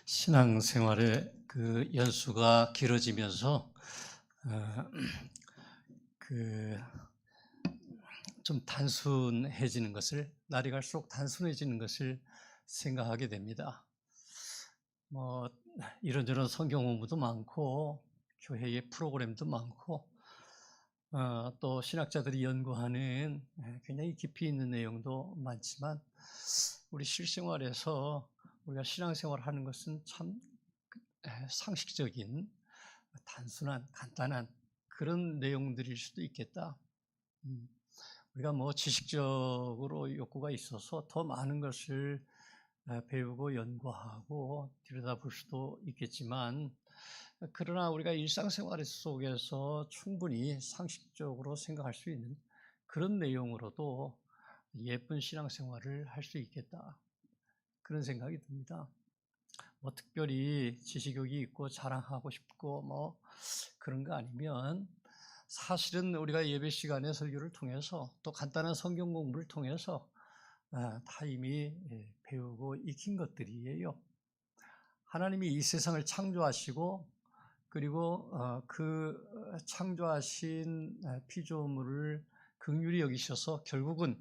신앙생활의 그 연수가 길어지면서 그 좀 단순해지는 것을, 날이 갈수록 단순해지는 것을 생각하게 됩니다. 뭐 이런저런 성경 공부도 많고 교회의 프로그램도 많고 또 신학자들이 연구하는 굉장히 깊이 있는 내용도 많지만, 우리 실생활에서 우리가 신앙생활을 하는 것은 참 상식적인, 단순한, 간단한 그런 내용들일 수도 있겠다. 우리가 뭐 지식적으로 욕구가 있어서 더 많은 것을 배우고 연구하고 들여다볼 수도 있겠지만, 그러나 우리가 일상생활 속에서 충분히 상식적으로 생각할 수 있는 그런 내용으로도 예쁜 신앙생활을 할 수 있겠다, 그런 생각이 듭니다. 뭐 특별히 지식욕이 있고 자랑하고 싶고 뭐 그런 거 아니면, 사실은 우리가 예배 시간에 설교를 통해서 또 간단한 성경 공부를 통해서 다 이미 배우고 익힌 것들이에요. 하나님이 이 세상을 창조하시고, 그리고 그 창조하신 피조물을 긍휼히 여기셔서 결국은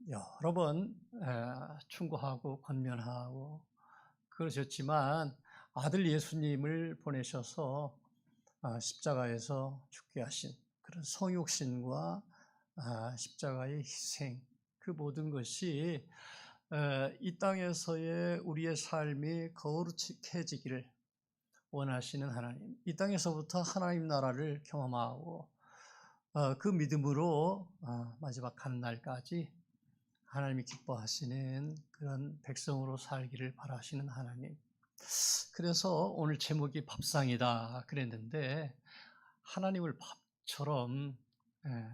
여러 번 충고하고 권면하고 그러셨지만, 아들 예수님을 보내셔서 십자가에서 죽게 하신 그런 성육신과 십자가의 희생, 그 모든 것이 이 땅에서의 우리의 삶이 거룩해지기를 원하시는 하나님, 이 땅에서부터 하나님 나라를 경험하고 그 믿음으로 마지막 가는 날까지 하나님이 기뻐하시는 그런 백성으로 살기를 바라시는 하나님. 그래서 오늘 제목이 밥상이다 그랬는데, 하나님을 밥처럼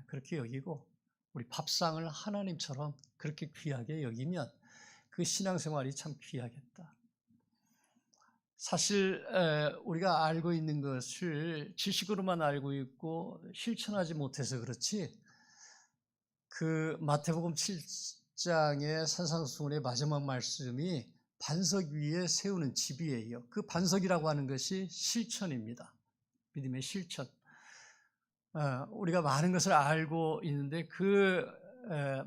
그렇게 여기고 우리 밥상을 하나님처럼 그렇게 귀하게 여기면 그 신앙생활이 참 귀하겠다. 사실 우리가 알고 있는 것을 지식으로만 알고 있고 실천하지 못해서 그렇지, 그 마태복음 7장의 산상수훈의 마지막 말씀이 반석 위에 세우는 집이에요. 그 반석이라고 하는 것이 실천입니다. 믿음의 실천. 우리가 많은 것을 알고 있는데 그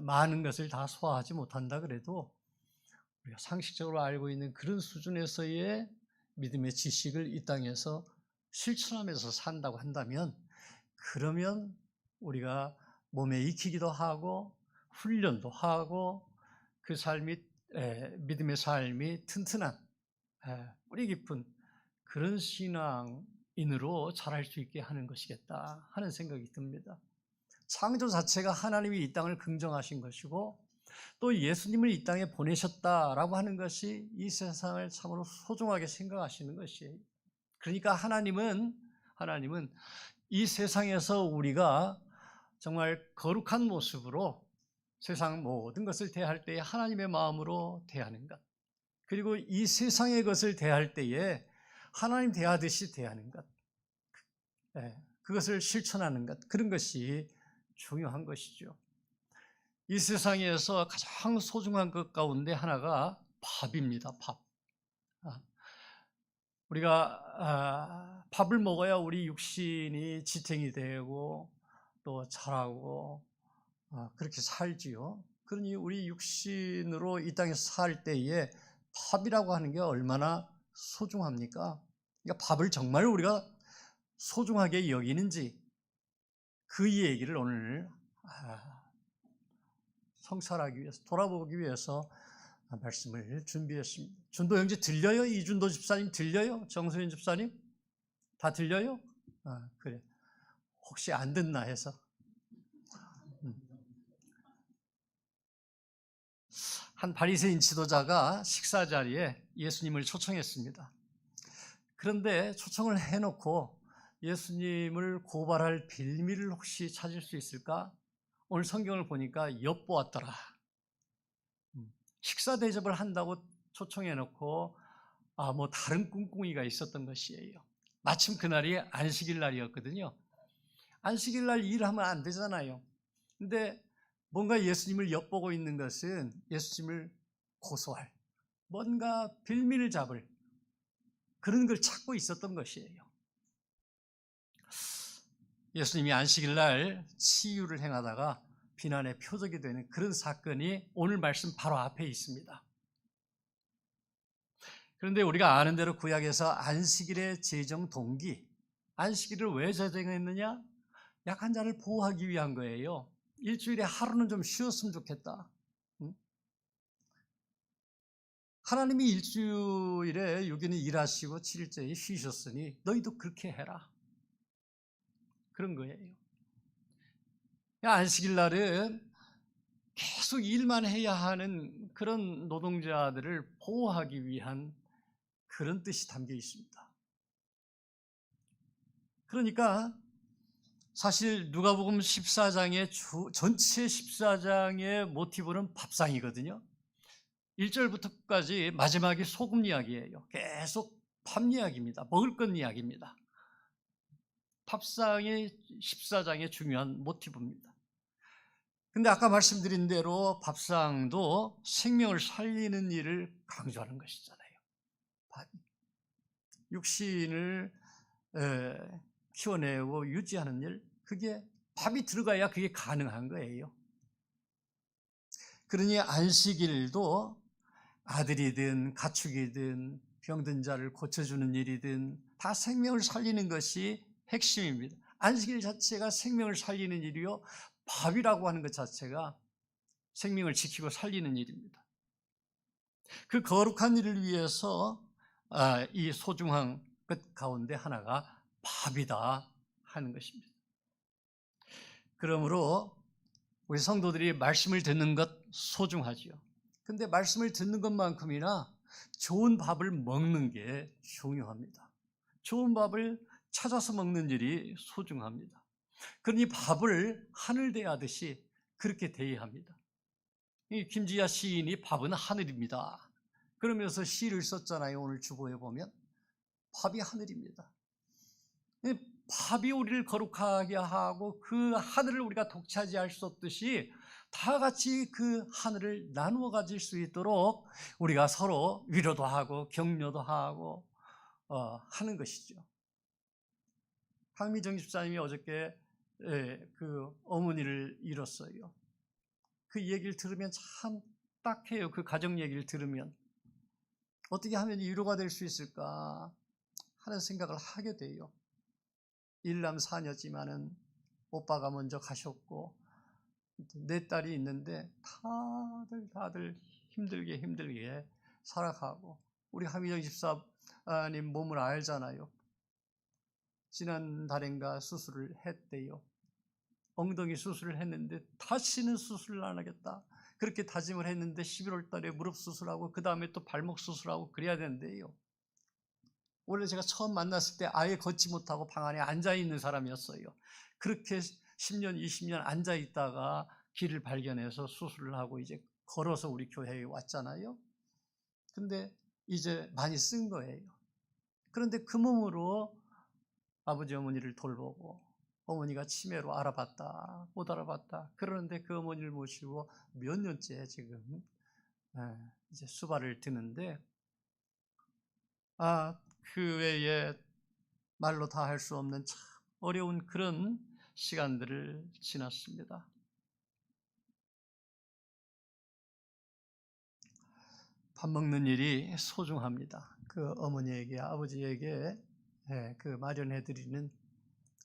많은 것을 다 소화하지 못한다 그래도, 우리가 상식적으로 알고 있는 그런 수준에서의 믿음의 지식을 이 땅에서 실천하면서 산다고 한다면, 그러면 우리가 몸에 익히기도 하고 훈련도 하고 그 삶이 믿음의 삶이 튼튼한 뿌리 깊은 그런 신앙인으로 자랄 수 있게 하는 것이겠다 하는 생각이 듭니다. 창조 자체가 하나님이 이 땅을 긍정하신 것이고, 또 예수님을 이 땅에 보내셨다라고 하는 것이 이 세상을 참으로 소중하게 생각하시는 것이에요. 그러니까 하나님은 이 세상에서 우리가 정말 거룩한 모습으로 세상 모든 것을 대할 때에 하나님의 마음으로 대하는 것, 그리고 이 세상의 것을 대할 때에 하나님 대하듯이 대하는 것, 그것을 실천하는 것, 그런 것이 중요한 것이죠. 이 세상에서 가장 소중한 것 가운데 하나가 밥입니다. 밥. 우리가 밥을 먹어야 우리 육신이 지탱이 되고 또 자라고 그렇게 살지요. 그러니 우리 육신으로 이 땅에서 살 때에 밥이라고 하는 게 얼마나 소중합니까? 그러니까 밥을 정말 우리가 소중하게 여기는지, 그 얘기를 오늘 성찰하기 위해서, 돌아보기 위해서 말씀을 준비했습니다. 준도 형제 들려요? 이준도 집사님 들려요? 정소연 집사님? 다 들려요? 그래. 혹시 안 듣나 해서. 한 바리새인 지도자가 식사 자리에 예수님을 초청했습니다. 그런데 초청을 해놓고 예수님을 고발할 빌미를 혹시 찾을 수 있을까? 오늘 성경을 보니까 엿보았더라. 식사 대접을 한다고 초청해놓고 뭐 다른 꿍꿍이가 있었던 것이에요. 마침 그날이 안식일 날이었거든요. 안식일 날 일하면 안 되잖아요. 근데 뭔가 예수님을 엿보고 있는 것은 예수님을 고소할, 뭔가 빌미를 잡을 그런 걸 찾고 있었던 것이에요. 예수님이 안식일 날 치유를 행하다가 비난의 표적이 되는 그런 사건이 오늘 말씀 바로 앞에 있습니다. 그런데 우리가 아는 대로 구약에서 안식일의 제정 동기, 안식일을 왜 제정했느냐? 약한 자를 보호하기 위한 거예요. 일주일에 하루는 좀 쉬었으면 좋겠다. 하나님이 일주일에 6일은 일하시고 7일째에 쉬셨으니 너희도 그렇게 해라. 그런 거예요. 안식일 날은 계속 일만 해야 하는 그런 노동자들을 보호하기 위한 그런 뜻이 담겨 있습니다. 그러니까 사실 누가복음 14장의 전체 14장의 모티브는 밥상이거든요. 1절부터 끝까지 마지막이 소금 이야기예요. 계속 밥 이야기입니다. 먹을 것 이야기입니다. 밥상이 14장의 중요한 모티브입니다. 근데 아까 말씀드린 대로 밥상도 생명을 살리는 일을 강조하는 것이잖아요. 육신을 키워내고 유지하는 일, 그게 밥이 들어가야 그게 가능한 거예요. 그러니 안식일도 아들이든 가축이든 병든 자를 고쳐주는 일이든 다 생명을 살리는 것이 핵심입니다. 안식일 자체가 생명을 살리는 일이요, 밥이라고 하는 것 자체가 생명을 지키고 살리는 일입니다. 그 거룩한 일을 위해서 이 소중한 것 가운데 하나가 밥이다 하는 것입니다. 그러므로 우리 성도들이 말씀을 듣는 것 소중하지요. 근데 말씀을 듣는 것만큼이나 좋은 밥을 먹는 게 중요합니다. 좋은 밥을 찾아서 먹는 일이 소중합니다. 그러니 밥을 하늘 대하듯이 그렇게 대해야 합니다. 이 김지아 시인이 밥은 하늘입니다 그러면서 시를 썼잖아요. 오늘 주보에 보면 밥이 하늘입니다. 밥이 우리를 거룩하게 하고 그 하늘을 우리가 독차지할 수 없듯이 다 같이 그 하늘을 나누어 가질 수 있도록 우리가 서로 위로도 하고 격려도 하고 하는 것이죠. 황미정 집사님이 어저께 그 어머니를 잃었어요. 그 얘기를 들으면 참 딱해요. 그 가정 얘기를 들으면 어떻게 하면 위로가 될 수 있을까 하는 생각을 하게 돼요. 일남 사녀지만은 오빠가 먼저 가셨고 내 딸이 있는데 다들 힘들게 살아가고, 우리 하미정 집사님 몸을 알잖아요. 지난달인가 수술을 했대요. 엉덩이 수술을 했는데 다시는 수술을 안 하겠다 그렇게 다짐을 했는데 11월 달에 무릎 수술하고 그 다음에 또 발목 수술하고 그래야 된대요. 원래 제가 처음 만났을 때 아예 걷지 못하고 방 안에 앉아있는 사람이었어요. 그렇게 10년, 20년 앉아있다가 길을 발견해서 수술을 하고 이제 걸어서 우리 교회에 왔잖아요. 근데 이제 많이 쓴 거예요. 그런데 그 몸으로 아버지 어머니를 돌보고, 어머니가 치매로 못 알아봤다 그러는데 그 어머니를 모시고 몇 년째 지금 이제 수발을 드는데, 그 외에 말로 다 할 수 없는 참 어려운 그런 시간들을 지났습니다. 밥 먹는 일이 소중합니다. 그 어머니에게, 아버지에게 그 마련해드리는,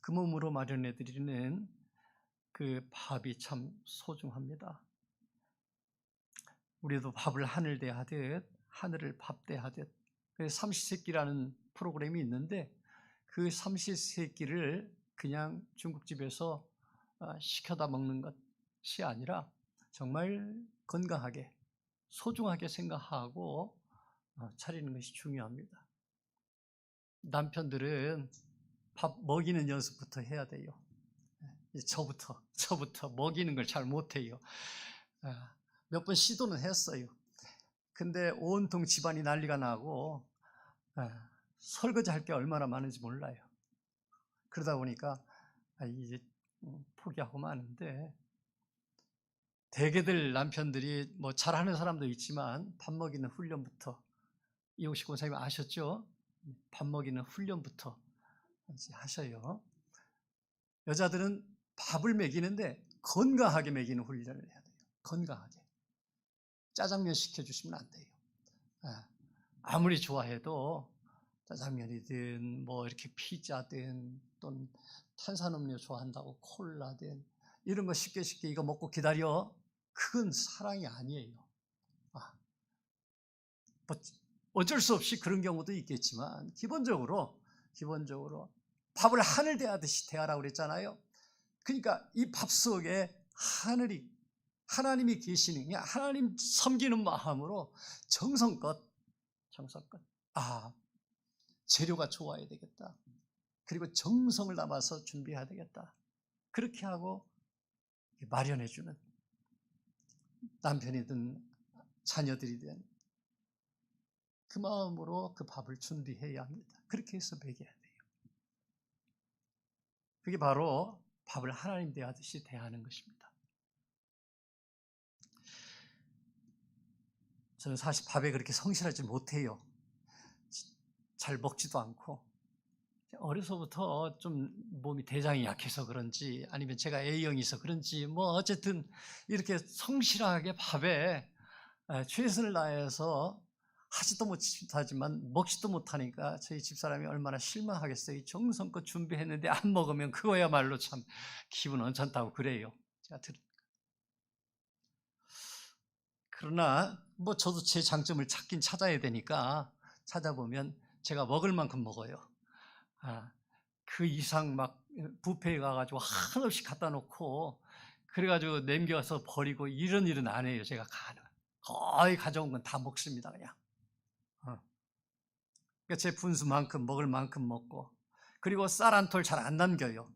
그 몸으로 마련해드리는 그 밥이 참 소중합니다. 우리도 밥을 하늘 대하듯 하늘을 밥 대하듯, 삼시세끼라는 프로그램이 있는데 그 삼시세끼를 그냥 중국집에서 시켜다 먹는 것이 아니라 정말 건강하게 소중하게 생각하고 차리는 것이 중요합니다. 남편들은 밥 먹이는 연습부터 해야 돼요. 저부터 먹이는 걸 잘 못해요. 몇 번 시도는 했어요. 근데 온통 집안이 난리가 나고 설거지 할 게 얼마나 많은지 몰라요. 그러다 보니까 이제 포기하고 마는데, 대개들 남편들이 뭐 잘하는 사람도 있지만 밥 먹이는 훈련부터, 이용식 권사님 아셨죠? 밥 먹이는 훈련부터 이제 하셔요. 여자들은 밥을 먹이는데 건강하게 먹이는 훈련을 해야 돼요. 건강하게. 짜장면 시켜주시면 안 돼요. 아무리 좋아해도 짜장면이든 뭐 이렇게 피자든 또는 탄산음료 좋아한다고 콜라든 이런 거 쉽게 이거 먹고 기다려. 그건 사랑이 아니에요. 뭐 어쩔 수 없이 그런 경우도 있겠지만 기본적으로 밥을 하늘 대하듯이 대하라고 그랬잖아요. 그러니까 이 밥 속에 하나님이 계시는, 그냥 하나님 섬기는 마음으로 정성껏 재료가 좋아야 되겠다. 그리고 정성을 담아서 준비해야 되겠다. 그렇게 하고 마련해 주는 남편이든 자녀들이든 그 마음으로 그 밥을 준비해야 합니다. 그렇게 해서 먹여야 돼요. 그게 바로 밥을 하나님 대하듯이 대하는 것입니다. 저는 사실 밥에 그렇게 성실하지 못해요. 잘 먹지도 않고. 어려서부터 좀 몸이 대장이 약해서 그런지 아니면 제가 A형이서 그런지 뭐 어쨌든 이렇게 성실하게 밥에 최선을 다해서 하지도 못하지만 먹지도 못하니까 저희 집사람이 얼마나 실망하겠어요. 정성껏 준비했는데 안 먹으면 그거야말로 참 기분 언짢다고 그래요. 제가 그러나 뭐 저도 제 장점을 찾긴 찾아야 되니까 찾아보면 제가 먹을 만큼 먹어요. 그 이상 막 뷔페에 가가지고 한없이 갖다 놓고 그래가지고 남겨서 버리고 이런 일은 안 해요. 제가 거의 가져온 건 다 먹습니다. 그냥 그러니까 제 분수만큼 먹을 만큼 먹고, 그리고 쌀 한 톨 잘 안 남겨요.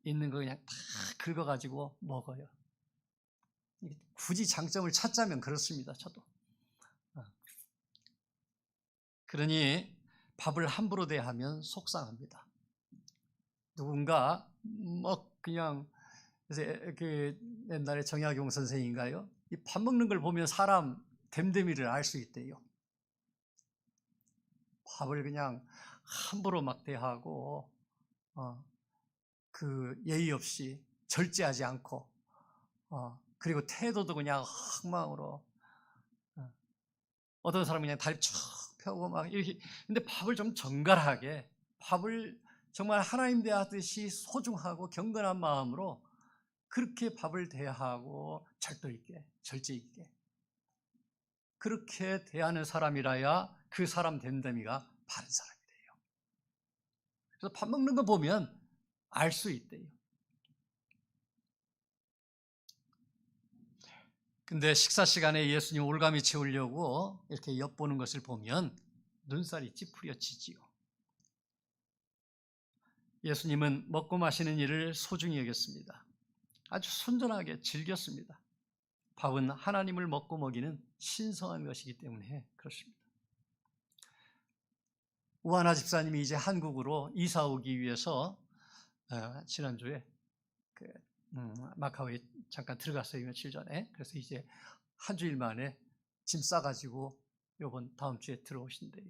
있는 거 그냥 다 긁어가지고 먹어요. 굳이 장점을 찾자면 그렇습니다. 저도. 그러니 밥을 함부로 대하면 속상합니다. 누군가 뭐 그냥 그 옛날에 정약용 선생인가요? 이 밥 먹는 걸 보면 사람 됨됨이를 알 수 있대요. 밥을 그냥 함부로 막 대하고 그 예의 없이 절제하지 않고 그리고 태도도 그냥 엉망으로 어떤 사람은 그냥 다리 쭉 펴고 막 이렇게. 근데 밥을 좀 정갈하게, 밥을 정말 하나님 대하듯이 소중하고 경건한 마음으로 그렇게 밥을 대하고 절도 있게, 절제 있게 그렇게 대하는 사람이라야 그 사람 됨됨이가 바른 사람이 돼요. 그래서 밥 먹는 거 보면 알 수 있대요. 근데 식사 시간에 예수님 올가미 채우려고 이렇게 엿보는 것을 보면 눈살이 찌푸려지지요. 예수님은 먹고 마시는 일을 소중히 여겼습니다. 아주 순전하게 즐겼습니다. 밥은 하나님을 먹고 먹이는 신성한 것이기 때문에 그렇습니다. 우하나 집사님이 이제 한국으로 이사 오기 위해서 지난주에 마카오에 잠깐 들어갔어요. 며칠 전에. 그래서 이제 한 주일 만에 짐 싸가지고 요번 다음 주에 들어오신대요.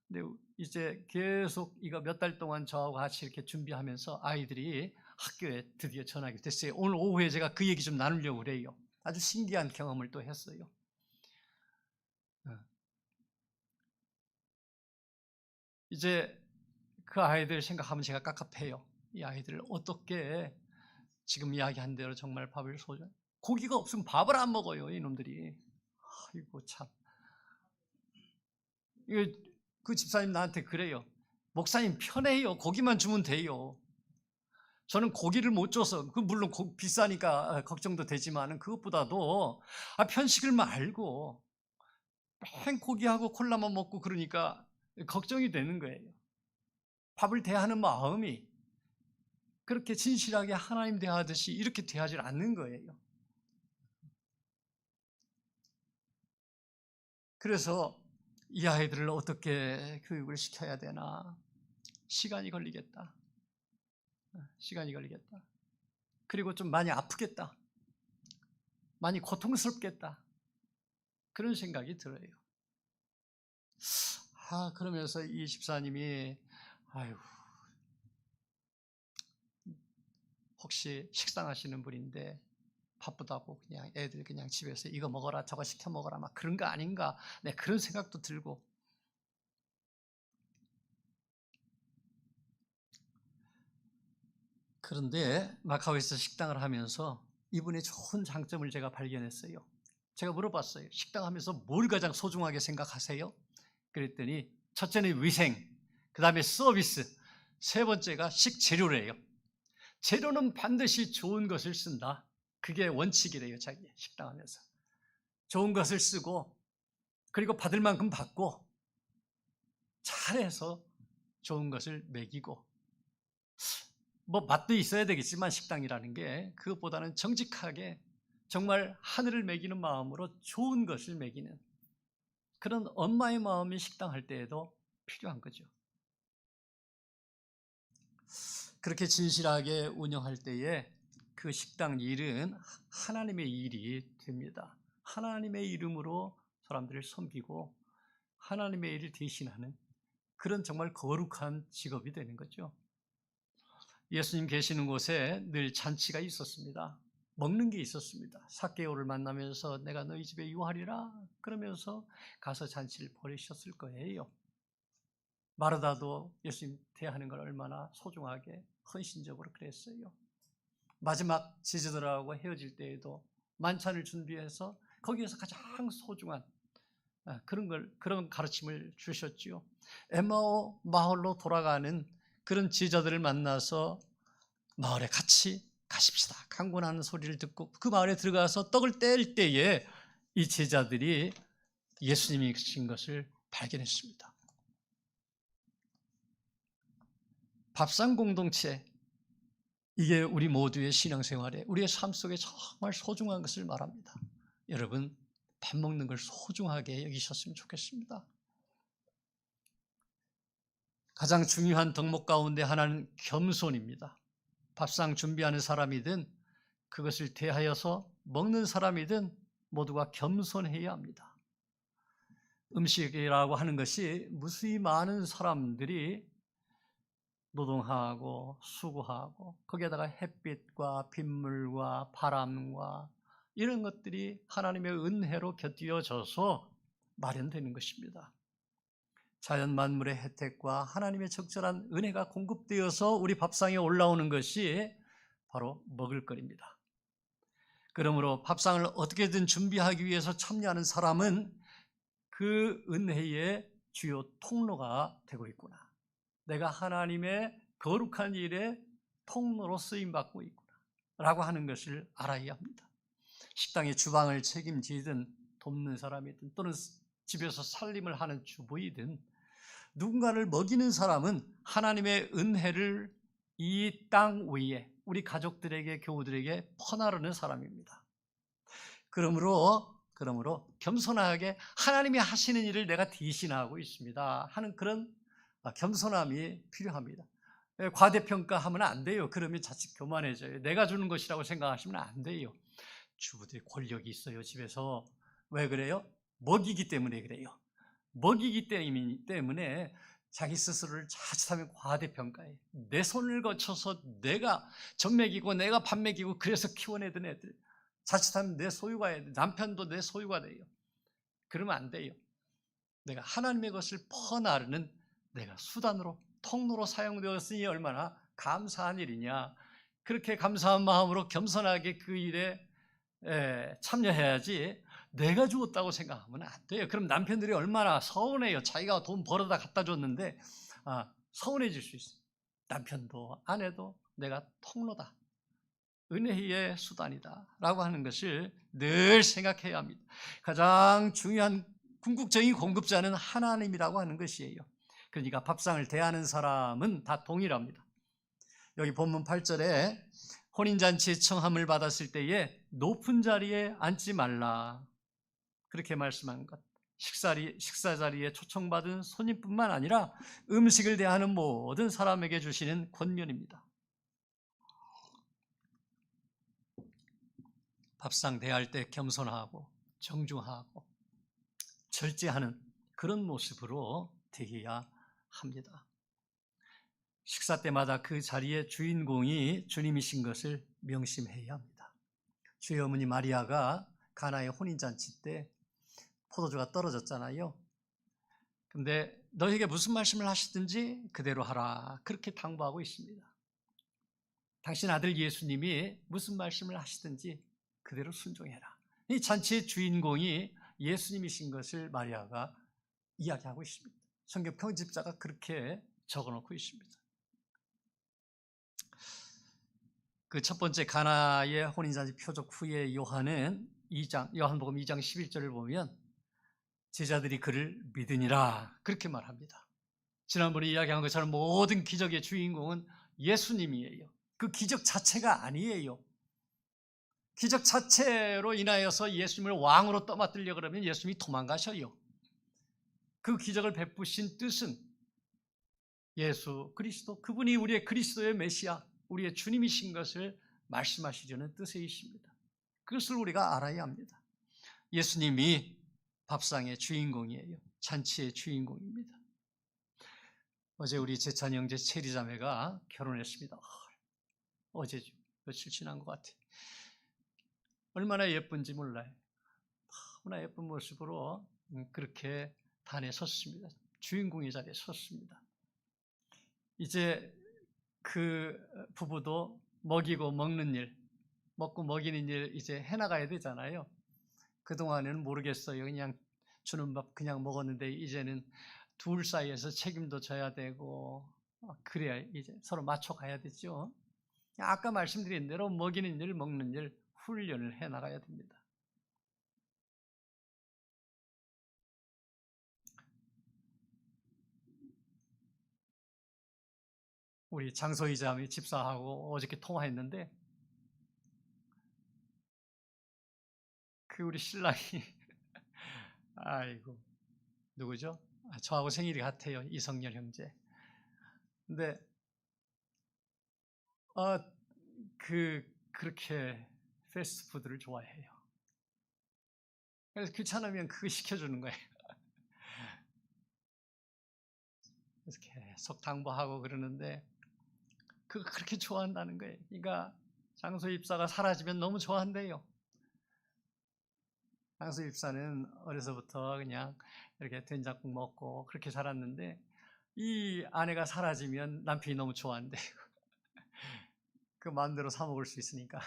근데 이제 계속 이거 몇 달 동안 저하고 같이 이렇게 준비하면서 아이들이 학교에 드디어 전학이 됐어요. 오늘 오후에 제가 그 얘기 좀 나누려고 그래요. 아주 신기한 경험을 또 했어요. 이제 그 아이들 생각하면 제가 깝깝해요. 이 아이들을 어떻게 지금 이야기한 대로 정말 밥을 고기가 없으면 밥을 안 먹어요, 이놈들이. 아이고 참. 이거 그 집사님 나한테 그래요. 목사님 편해요. 고기만 주면 돼요. 저는 고기를 못 줘서, 물론 비싸니까 걱정도 되지만 그것보다도 편식을 말고 맨 고기하고 콜라만 먹고 그러니까 걱정이 되는 거예요. 밥을 대하는 마음이 그렇게 진실하게 하나님 대하듯이 이렇게 대하지 않는 거예요. 그래서 이 아이들을 어떻게 교육을 시켜야 되나, 시간이 걸리겠다. 그리고 좀 많이 아프겠다. 많이 고통스럽겠다. 그런 생각이 들어요. 그러면서 이 집사님이 아유, 혹시 식상하시는 분인데 바쁘다고 그냥 애들 그냥 집에서 이거 먹어라 저거 시켜 먹어라 막 그런 거 아닌가, 네, 그런 생각도 들고. 그런데 마카오에서 식당을 하면서 이분의 좋은 장점을 제가 발견했어요. 제가 물어봤어요. 식당 하면서 뭘 가장 소중하게 생각하세요? 그랬더니 첫째는 위생, 그 다음에 서비스, 세 번째가 식재료래요. 재료는 반드시 좋은 것을 쓴다. 그게 원칙이래요. 자기 식당 하면서 좋은 것을 쓰고, 그리고 받을 만큼 받고, 잘해서 좋은 것을 먹이고, 뭐 맛도 있어야 되겠지만 식당이라는 게 그것보다는 정직하게 정말 하늘을 먹이는 마음으로 좋은 것을 먹이는 그런 엄마의 마음이 식당 할 때에도 필요한 거죠. 그렇게 진실하게 운영할 때에 그 식당 일은 하나님의 일이 됩니다. 하나님의 이름으로 사람들을 섬기고 하나님의 일을 대신하는 그런 정말 거룩한 직업이 되는 거죠. 예수님 계시는 곳에 늘 잔치가 있었습니다. 먹는 게 있었습니다. 삭개오를 만나면서 내가 너희 집에 유하리라 그러면서 가서 잔치를 벌이셨을 거예요. 마르다도 예수님 대하는 걸 얼마나 소중하게 헌신적으로 그랬어요. 마지막 제자들하고 헤어질 때에도 만찬을 준비해서 거기에서 가장 소중한 그런 가르침을 주셨지요. 엠마오 마을로 돌아가는 그런 제자들을 만나서 마을에 같이 가십시다. 강권하는 소리를 듣고 그 마을에 들어가서 떡을 뗄 때에 이 제자들이 예수님이신 것을 발견했습니다. 밥상 공동체, 이게 우리 모두의 신앙생활에 우리의 삶 속에 정말 소중한 것을 말합니다. 여러분, 밥 먹는 걸 소중하게 여기셨으면 좋겠습니다. 가장 중요한 덕목 가운데 하나는 겸손입니다. 밥상 준비하는 사람이든 그것을 대하여서 먹는 사람이든 모두가 겸손해야 합니다. 음식이라고 하는 것이 무수히 많은 사람들이 노동하고 수고하고 거기에다가 햇빛과 빗물과 바람과 이런 것들이 하나님의 은혜로 곁들여져서 마련되는 것입니다. 자연 만물의 혜택과 하나님의 적절한 은혜가 공급되어서 우리 밥상에 올라오는 것이 바로 먹을거리입니다. 그러므로 밥상을 어떻게든 준비하기 위해서 참여하는 사람은 그 은혜의 주요 통로가 되고 있구나. 내가 하나님의 거룩한 일에 통로로 쓰임받고 있구나 라고 하는 것을 알아야 합니다. 식당의 주방을 책임지든 돕는 사람이든 또는 집에서 살림을 하는 주부이든 누군가를 먹이는 사람은 하나님의 은혜를 이 땅 위에 우리 가족들에게 교우들에게 퍼나르는 사람입니다. 그러므로 겸손하게 하나님이 하시는 일을 내가 대신하고 있습니다 하는 그런 겸손함이 필요합니다. 과대평가하면 안 돼요. 그러면 자칫 교만해져요. 내가 주는 것이라고 생각하시면 안 돼요. 주부들이 권력이 있어요, 집에서. 왜 그래요? 먹이기 때문에 그래요. 먹이기 때문에 자기 스스로를 자칫하면 과대평가해요. 내 손을 거쳐서 내가 젖 먹이고 내가 밥 먹이고 그래서 키워내던 애들, 자칫하면 내 소유가 돼요. 남편도 내 소유가 돼요. 그러면 안 돼요. 내가 하나님의 것을 퍼나르는 내가 수단으로, 통로로 사용되었으니 얼마나 감사한 일이냐. 그렇게 감사한 마음으로 겸손하게 그 일에 참여해야지 내가 주었다고 생각하면 안 돼요. 그럼 남편들이 얼마나 서운해요. 자기가 돈 벌어다 갖다 줬는데 서운해질 수 있어요. 남편도 아내도 내가 통로다, 은혜의 수단이다 라고 하는 것을 늘 생각해야 합니다. 가장 중요한 궁극적인 공급자는 하나님이라고 하는 것이에요. 그러니까 밥상을 대하는 사람은 다 동일합니다. 여기 본문 8절에 혼인잔치의 청함을 받았을 때에 높은 자리에 앉지 말라 그렇게 말씀한 것. 식사 자리에 초청받은 손님뿐만 아니라 음식을 대하는 모든 사람에게 주시는 권면입니다. 밥상 대할 때 겸손하고 정중하고 절제하는 그런 모습으로 되어야 합니다. 식사 때마다 그 자리의 주인공이 주님이신 것을 명심해야 합니다. 주의 어머니 마리아가 가나의 혼인잔치 때 포도주가 떨어졌잖아요. 근데 너에게 무슨 말씀을 하시든지 그대로 하라, 그렇게 당부하고 있습니다. 당신 아들 예수님이 무슨 말씀을 하시든지 그대로 순종해라. 이 잔치의 주인공이 예수님이신 것을 마리아가 이야기하고 있습니다. 성경 편집자가 그렇게 적어놓고 있습니다. 그 첫 번째 가나의 혼인잔치 표적 후에 요한복음 2장 11절을 보면 제자들이 그를 믿으니라 그렇게 말합니다. 지난번에 이야기한 것처럼 모든 기적의 주인공은 예수님이에요. 그 기적 자체가 아니에요. 기적 자체로 인하여서 예수님을 왕으로 떠맡으려고 그러면 예수님이 도망가셔요. 그 기적을 베푸신 뜻은 예수 그리스도, 그분이 우리의 그리스도의 메시아, 우리의 주님이신 것을 말씀하시려는 뜻이십니다. 그것을 우리가 알아야 합니다. 예수님이 밥상의 주인공이에요. 잔치의 주인공입니다. 어제 우리 재찬 형제 체리 자매가 결혼했습니다. 어제죠. 며칠 지난 것 같아요. 얼마나 예쁜지 몰라요. 너무나 예쁜 모습으로 그렇게 단에 섰습니다. 주인공의 자리에 섰습니다. 이제 그 부부도 먹이고 먹는 일, 먹고 먹이는 일 이제 해나가야 되잖아요. 그동안에는 모르겠어요. 그냥 주는 밥 그냥 먹었는데 이제는 둘 사이에서 책임도 져야 되고 그래야 이제 서로 맞춰가야 되죠. 아까 말씀드린 대로 먹이는 일, 먹는 일 훈련을 해나가야 됩니다. 우리 장소이자매 집사하고 어저께 통화했는데 그 우리 신랑이 아이고 누구죠? 저하고 생일이 같아요. 이성열 형제. 근데 그렇게 패스트푸드를 좋아해요. 그래서 귀찮으면 그거 시켜주는 거예요. 그래서 계속 당부하고 그러는데 그거 그렇게 좋아한다는 거예요. 그러니까 장소 입사가 사라지면 너무 좋아한대요. 장소 입사는 어려서부터 그냥 이렇게 된장국 먹고 그렇게 자랐는데 이 아내가 사라지면 남편이 너무 좋아한대요. 그 마음대로 사 먹을 수 있으니까.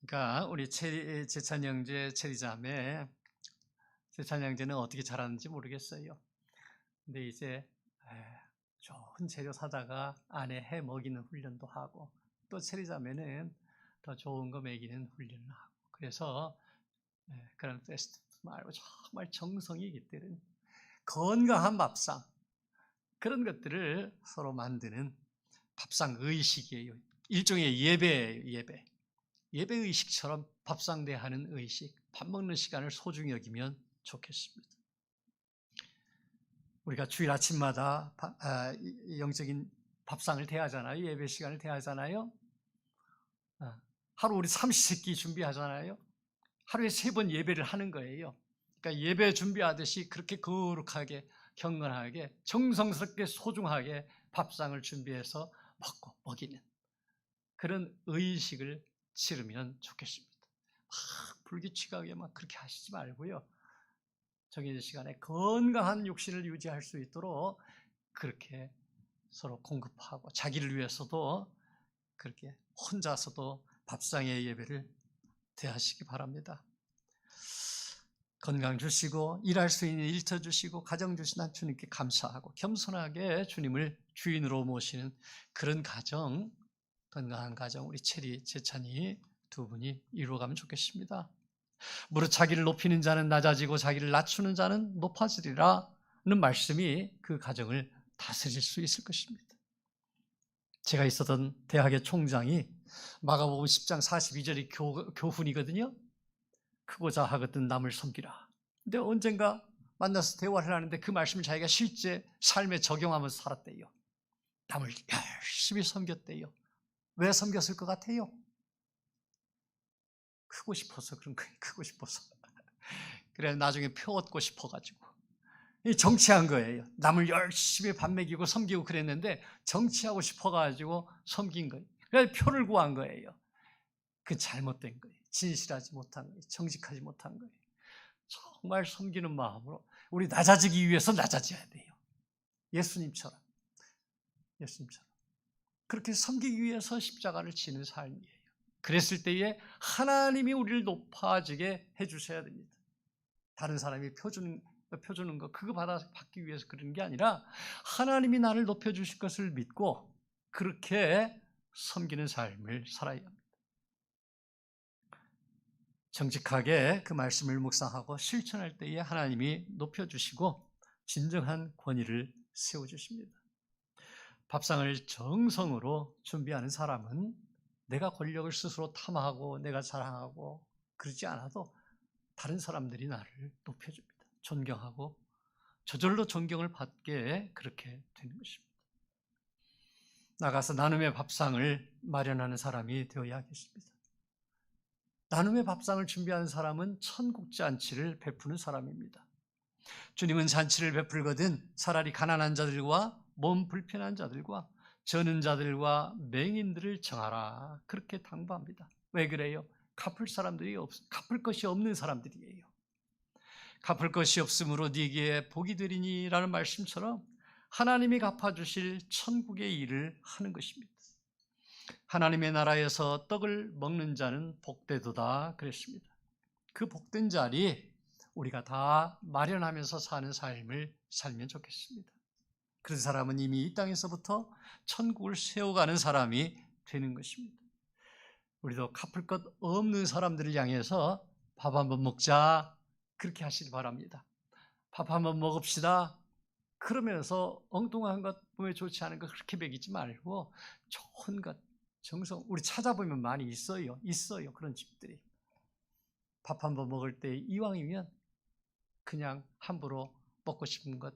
그러니까 우리 재찬 형제, 체리 자매, 재찬 형제는 어떻게 자랐는지 모르겠어요. 근데 이제 좋은 재료 사다가 아내 해 먹이는 훈련도 하고 또 체리 자매는 더 좋은 거 먹이는 훈련을 하고 그래서 그런 페스티벌 말고 정말 정성이 깃들은 건강한 밥상 그런 것들을 서로 만드는 밥상 의식이에요. 일종의 예배예요. 예배 의식처럼 밥상 대하는 의식, 밥 먹는 시간을 소중히 여기면 좋겠습니다. 우리가 주일 아침마다 영적인 밥상을 대하잖아요. 예배 시간을 대하잖아요. 하루 우리 삼시세끼 준비하잖아요. 하루에 3번 예배를 하는 거예요. 그러니까 예배 준비하듯이 그렇게 거룩하게 경건하게 정성스럽게 소중하게 밥상을 준비해서 먹고 먹이는 그런 의식을 치르면 좋겠습니다. 막 불규칙하게 막 그렇게 하시지 말고요. 정해진 시간에 건강한 육신을 유지할 수 있도록 그렇게 서로 공급하고 자기를 위해서도 그렇게 혼자서도 밥상의 예배를 대하시기 바랍니다. 건강 주시고 일할 수 있는 일터 주시고 가정 주신 주님께 감사하고 겸손하게 주님을 주인으로 모시는 그런 가정, 건강한 가정 우리 체리, 재찬이 두 분이 이루어가면 좋겠습니다. 무릇 자기를 높이는 자는 낮아지고 자기를 낮추는 자는 높아지리라는 말씀이 그 가정을 다스릴 수 있을 것입니다. 제가 있었던 대학의 총장이 마가복음 10장 42절이 교훈이거든요. 크고자 하거든 남을 섬기라. 근데 언젠가 만나서 대화를 하는데 그 말씀을 자기가 실제 삶에 적용하면서 살았대요. 남을 열심히 섬겼대요. 왜 섬겼을 것 같아요? 크고 싶어서 그런 거예요. 크고 싶어서. 그래 나중에 표 얻고 싶어가지고 정치한 거예요. 남을 열심히 밥 먹이고 섬기고 그랬는데 정치하고 싶어가지고 섬긴 거예요. 그래서 표를 구한 거예요. 그 잘못된 거예요. 진실하지 못한 거예요. 정직하지 못한 거예요. 정말 섬기는 마음으로 우리 낮아지기 위해서 낮아져야 돼요. 예수님처럼 그렇게 섬기기 위해서 십자가를 지는 삶이에요. 그랬을 때에 하나님이 우리를 높아지게 해주셔야 됩니다. 다른 사람이 표주는 거 그거 받기 위해서 그런 게 아니라 하나님이 나를 높여주실 것을 믿고 그렇게 섬기는 삶을 살아야 합니다. 정직하게 그 말씀을 묵상하고 실천할 때에 하나님이 높여주시고 진정한 권위를 세워주십니다. 밥상을 정성으로 준비하는 사람은 내가 권력을 스스로 탐하고 내가 자랑하고 그러지 않아도 다른 사람들이 나를 높여줍니다. 존경하고 저절로 존경을 받게 그렇게 되는 것입니다. 나가서 나눔의 밥상을 마련하는 사람이 되어야겠습니다. 나눔의 밥상을 준비하는 사람은 천국 잔치를 베푸는 사람입니다. 주님은 잔치를 베풀거든 차라리 가난한 자들과 몸 불편한 자들과 저는 자들과 맹인들을 정하라 그렇게 당부합니다. 왜 그래요? 갚을 것이 없는 사람들이에요. 갚을 것이 없으므로 네게 복이 되리니라는 말씀처럼 하나님이 갚아주실 천국의 일을 하는 것입니다. 하나님의 나라에서 떡을 먹는 자는 복되도다 그랬습니다. 그 복된 자리 우리가 다 마련하면서 사는 삶을 살면 좋겠습니다. 그런 사람은 이미 이 땅에서부터 천국을 세워가는 사람이 되는 것입니다. 우리도 갚을 것 없는 사람들을 향해서 밥 한번 먹자 그렇게 하시기 바랍니다. 밥 한번 먹읍시다. 그러면서 엉뚱한 것, 몸에 좋지 않은 것 그렇게 먹이지 말고 좋은 것, 정성, 우리 찾아보면 많이 있어요. 그런 집들이. 밥 한번 먹을 때 이왕이면 그냥 함부로 먹고 싶은 것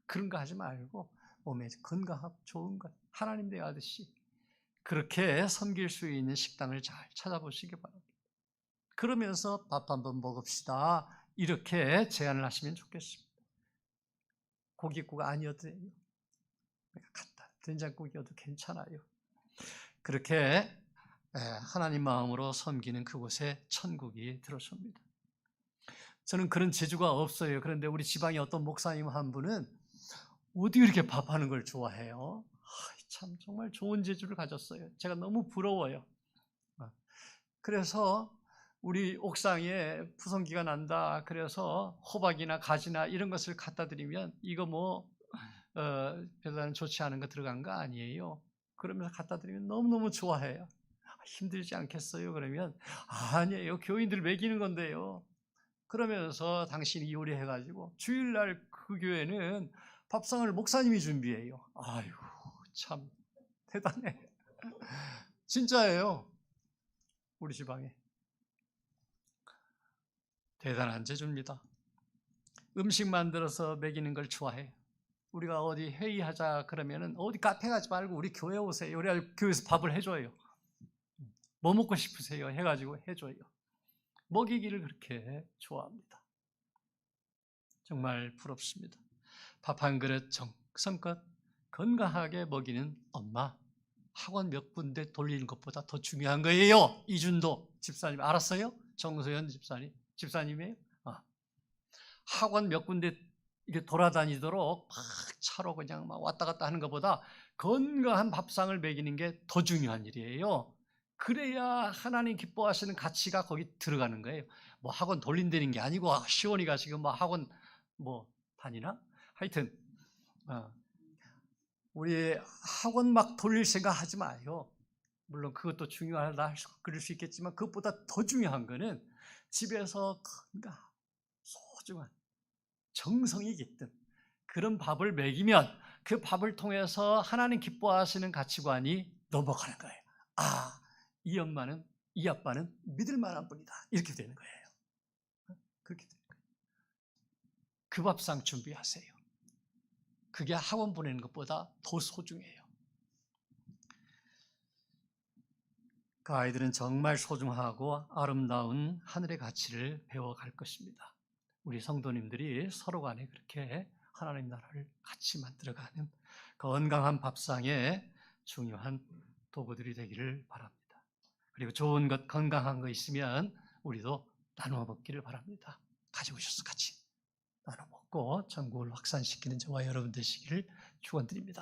그런 거 하지 말고 몸에 건강하고 좋은 것 하나님 대하듯이 그렇게 섬길 수 있는 식당을 잘 찾아보시기 바랍니다. 그러면서 밥 한번 먹읍시다 이렇게 제안을 하시면 좋겠습니다. 고깃국 아니어도 돼요. 간단한 된장국이어도 괜찮아요. 그렇게 하나님 마음으로 섬기는 그곳에 천국이 들어섭니다. 저는 그런 재주가 없어요. 그런데 우리 지방에 어떤 목사님 한 분은 어디 이렇게 밥하는 걸 좋아해요. 참 정말 좋은 재주를 가졌어요. 제가 너무 부러워요. 그래서 우리 옥상에 부성기가 난다. 그래서 호박이나 가지나 이런 것을 갖다 드리면 이거 별다른 좋지 않은 거 들어간 거 아니에요. 그러면서 갖다 드리면 너무너무 좋아해요. 힘들지 않겠어요? 그러면 아니에요. 교인들 먹이는 건데요. 그러면서 당신이 요리해가지고 주일날 그 교회는 밥상을 목사님이 준비해요. 아이고 참 대단해. 진짜예요. 우리 지방에 대단한 재주입니다. 음식 만들어서 먹이는 걸 좋아해요. 우리가 어디 회의하자 그러면은 어디 카페 가지 말고 우리 교회 오세요. 우리 교회에서 밥을 해줘요. 뭐 먹고 싶으세요? 해가지고 해줘요. 먹이기를 그렇게 좋아합니다. 정말 부럽습니다. 밥 한 그릇 정성껏 건강하게 먹이는 엄마, 학원 몇 군데 돌리는 것보다 더 중요한 거예요. 이준도 집사님 알았어요? 정소연 집사님이에요? 학원 몇 군데 이게 돌아다니도록 막 차로 그냥 막 왔다 갔다 하는 것보다 건강한 밥상을 먹이는 게 더 중요한 일이에요. 그래야 하나님 기뻐하시는 가치가 거기 들어가는 거예요. 뭐 학원 돌린다는 게 아니고 시원이가 지금 뭐 학원 다니나? 하여튼 우리 학원 막 돌릴 생각 하지 마요. 물론 그것도 중요하다 그럴 수 있겠지만 그것보다 더 중요한 거는 집에서 건강하고 소중한 정성이 깃든 그런 밥을 먹이면 그 밥을 통해서 하나님 기뻐하시는 가치관이 넘어가는 거예요. 이 엄마는 이 아빠는 믿을 만한 분이다. 이렇게 되는 거예요. 그렇게 되는 거예요. 그 밥상 준비하세요. 그게 학원 보내는 것보다 더 소중해요. 그 아이들은 정말 소중하고 아름다운 하늘의 가치를 배워갈 것입니다. 우리 성도님들이 서로 간에 그렇게 하나님 나라를 같이 만들어가는 건강한 밥상의 중요한 도구들이 되기를 바랍니다. 그리고 좋은 것, 건강한 거 있으면 우리도 나누어 먹기를 바랍니다. 가지고 오셔서 같이 나눠 먹고 전국을 확산시키는 저와 여러분 되시기를 축원드립니다.